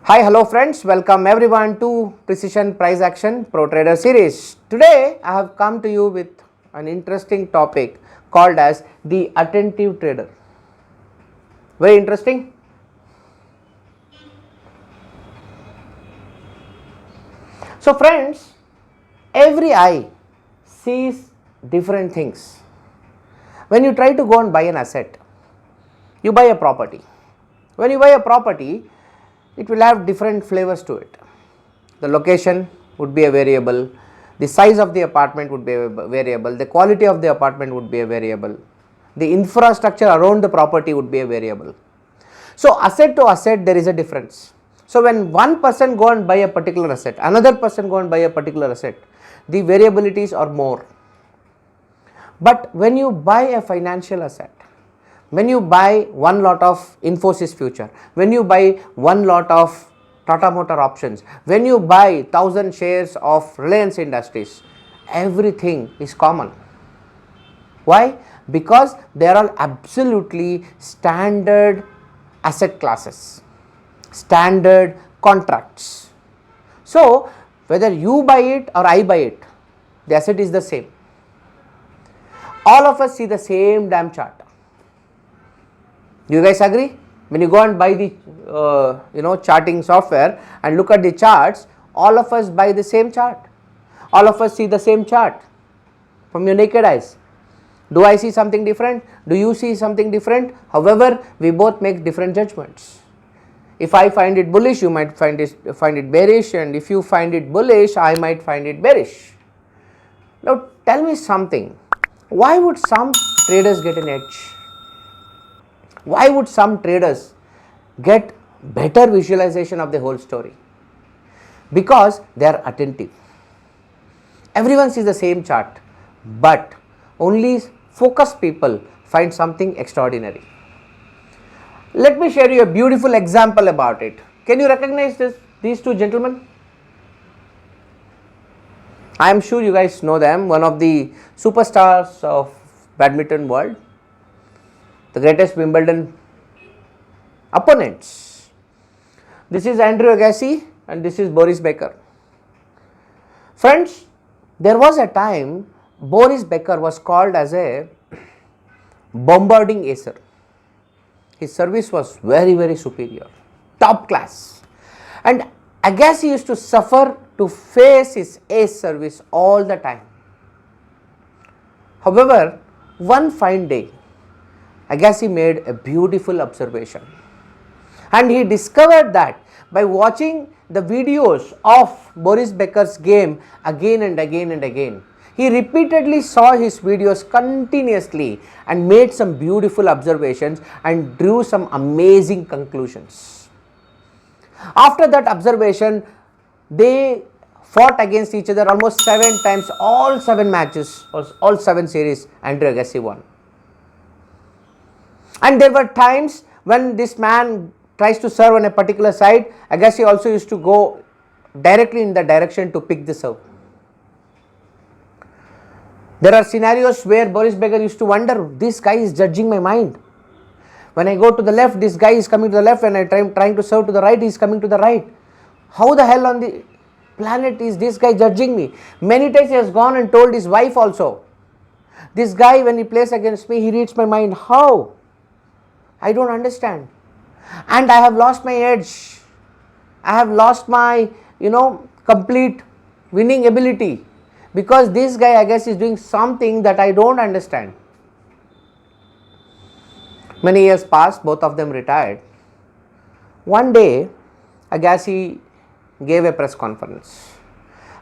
Hi, hello friends, welcome everyone to Precision Price Action Pro Trader series. Today I have come to you with an interesting topic called as the attentive trader. Very interesting. So friends, every eye sees different things. When you try to go and buy an asset, you buy a property. When you buy a property, it will have different flavors to it. The location would be a variable, the size of the apartment would be a variable, the quality of the apartment would be a variable, the infrastructure around the property would be a variable. So asset to asset there is a difference. So when one person go and buy a particular asset, another person go and buy a particular asset, the variabilities are more. But when you buy a financial asset, when you buy one lot of Infosys future, when you buy one lot of Tata Motor options, when you buy 1000 shares of Reliance Industries, everything is common. Why? Because they are all absolutely standard asset classes, standard contracts. So whether you buy it or I buy it, the asset is the same. All of us see the same damn chart. Do you guys agree? When you go and buy the charting software and look at the charts, all of us buy the same chart. All of us see the same chart from your naked eyes. Do I see something different? Do you see something different? However, we both make different judgments. If I find it bullish, you might find it bearish, and if you find it bullish, I might find it bearish. Now tell me something. Why would some traders get an edge? Why would some traders get better visualization of the whole story? Because they are attentive. Everyone sees the same chart, but only focused people find something extraordinary. Let me share you a beautiful example about it. Can you recognize these two gentlemen? I am sure you guys know them, one of the superstars of badminton world, the greatest Wimbledon opponents. This is Andrew Agassi and this is Boris Becker. Friends, there was a time Boris Becker was called as a bombarding acer. His service was very superior, top class, and Agassi used to suffer to face his ace service all the time. However, one fine day, Agassi made a beautiful observation, and he discovered that by watching the videos of Boris Becker's game again and again, he repeatedly saw his videos continuously and made some beautiful observations and drew some amazing conclusions. After that observation, they fought against each other almost 7 times, all 7 matches, all 7 series, Andrew Agassi won. And there were times when this man tries to serve on a particular side, Agassi also used to go directly in the direction to pick the serve. There are scenarios where Boris Becker used to wonder, this guy is judging my mind. When I go to the left, this guy is coming to the left, and I trying to serve to the right, he is coming to the right. How the hell on the planet is this guy judging me? Many times he has gone and told his wife also, this guy when he plays against me, he reads my mind. How? I don't understand. And I have lost my edge. I have lost my, complete winning ability, because this guy, I guess, is doing something that I don't understand. Many years passed, both of them retired. One day, Agassi gave a press conference,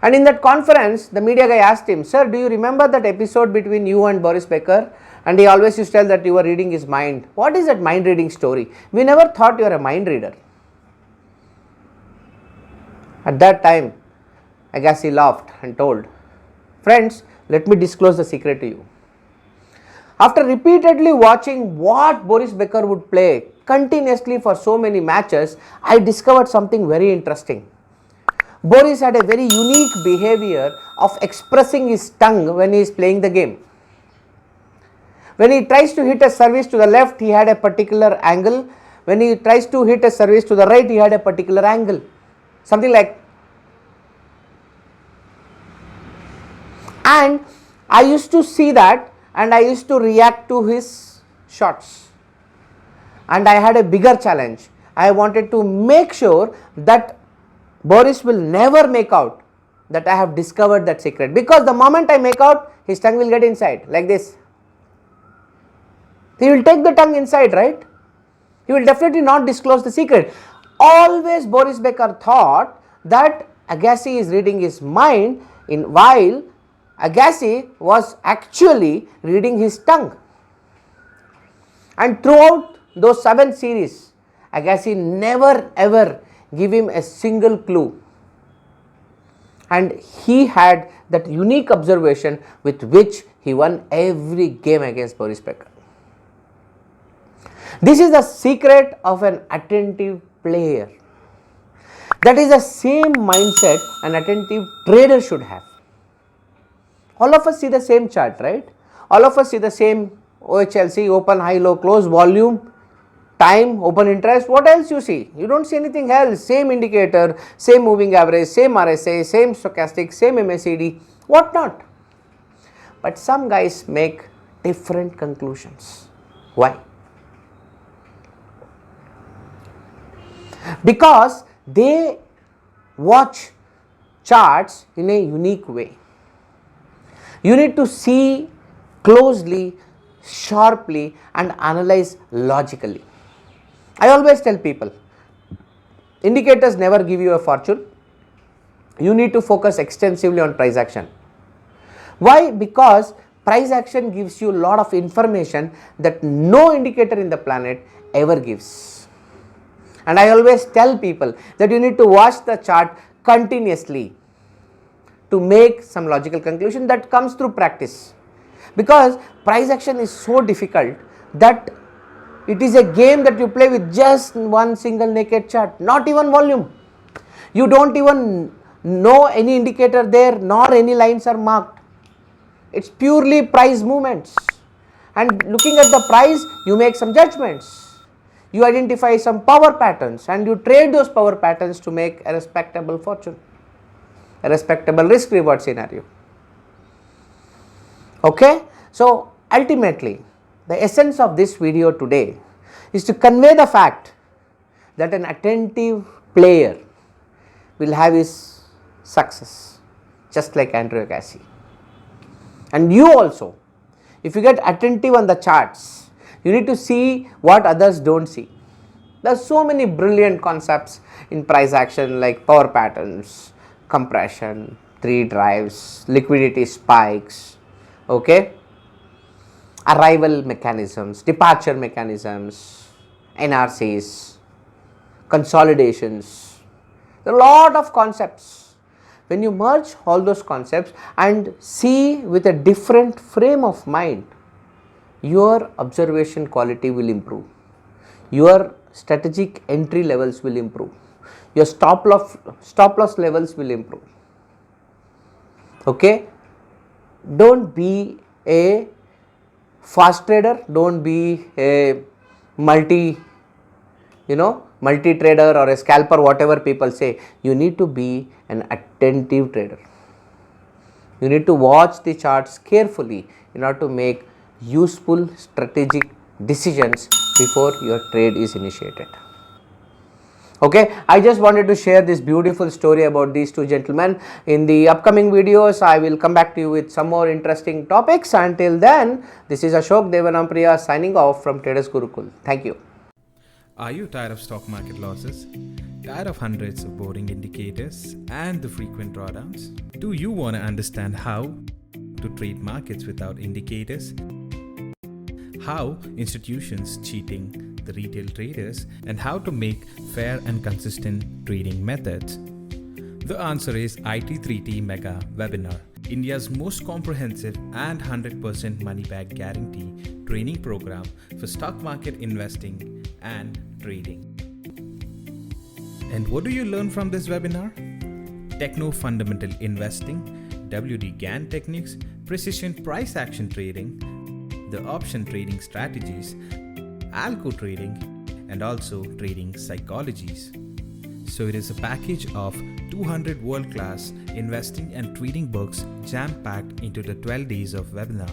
and in that conference, the media guy asked him, sir, do you remember that episode between you and Boris Becker? And he always used to tell that you were reading his mind. What is that mind reading story? We never thought you were a mind reader. At that time, Agassi laughed and told, friends, let me disclose the secret to you. After repeatedly watching what Boris Becker would play continuously for so many matches, I discovered something very interesting. Boris had a very unique behavior of expressing his tongue when he is playing the game. When he tries to hit a service to the left, he had a particular angle. when he tries to hit a service to the right, he had a particular angle, something like. And I used to see that and I used to react to his shots, and I had a bigger challenge. I wanted to make sure that Boris will never make out that I have discovered that secret, because the moment I make out, his tongue will get inside like this. He will take the tongue inside, right? He will definitely not disclose the secret. Always Boris Becker thought that Agassi is reading his mind, while Agassi was actually reading his tongue. And throughout those 7 series, Agassi never ever give him a single clue. And he had that unique observation with which he won every game against Boris Becker. This is the secret of an attentive player. That is the same mindset an attentive trader should have. All of us see the same chart, right? All of us see the same OHLC, open, high, low, close, volume, time, open interest. What else you see? You don't see anything else. Same indicator, same moving average, same RSI, same stochastic, same MACD, what not. But some guys make different conclusions. Why? Because they watch charts in a unique way. You need to see closely, sharply, and analyze logically. I always tell people, indicators never give you a fortune. You need to focus extensively on price action. Why? Because price action gives you a lot of information that no indicator in the planet ever gives. And I always tell people that you need to watch the chart continuously to make some logical conclusion that comes through practice. Because price action is so difficult that it is a game that you play with just one single naked chart, not even volume. You don't even know any indicator there, nor any lines are marked. It's purely price movements. And looking at the price, you make some judgments. You identify some power patterns and you trade those power patterns to make a respectable fortune, a respectable risk reward scenario. Okay? So ultimately, the essence of this video today is to convey the fact that an attentive player will have his success, just like Andrew Agassi. And you also, if you get attentive on the charts, you need to see what others don't see. There are so many brilliant concepts in price action, like power patterns, compression, 3 drives, liquidity spikes, okay, arrival mechanisms, departure mechanisms, NRCs, consolidations. There are a lot of concepts. When you merge all those concepts and see with a different frame of mind, your observation quality will improve, your strategic entry levels will improve, your stop loss levels will improve. Okay? Don't be a fast trader, don't be a multi trader or a scalper, whatever people say. You need to be an attentive trader. You need to watch the charts carefully in order to make useful strategic decisions before your trade is initiated. Okay, I just wanted to share this beautiful story about these 2 gentlemen. In the upcoming videos, I will come back to you with some more interesting topics. Until then, this is Ashok Devanampriya signing off from Traders Gurukul. Thank you. Are you tired of stock market losses? Tired of hundreds of boring indicators and the frequent drawdowns? Do you want to understand how to trade markets without indicators? How institutions cheating the retail traders, and how to make fair and consistent trading methods? The answer is IT3T Mega Webinar, India's most comprehensive and 100% money back guarantee training program for stock market investing and trading. And what do you learn from this webinar? Techno fundamental investing, WD GAN techniques, precision price action trading, the option trading strategies, algo trading, and also trading psychologies. So it is a package of 200 world-class investing and trading books jam-packed into the 12 days of webinar.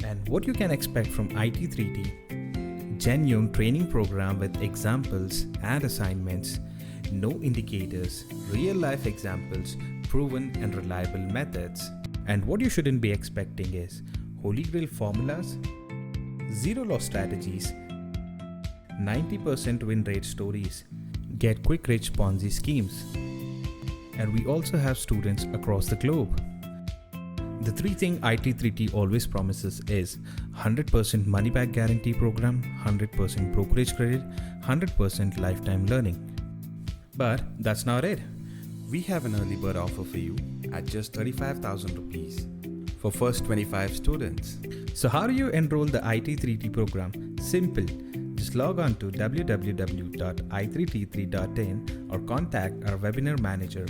And what you can expect from IT3T: genuine training program with examples and assignments, no indicators, real-life examples, proven and reliable methods. And what you shouldn't be expecting is holy grail formulas, zero loss strategies, 90% win rate stories, get quick rich Ponzi schemes. And we also have students across the globe. The three things IT3T always promises is 100% money back guarantee program, 100% brokerage credit, 100% lifetime learning. But that's not it. We have an early bird offer for you at just 35,000 rupees for first 25 students. So how do you enroll the IT3T program? Simple. Just log on to www.i3t3.in or contact our webinar manager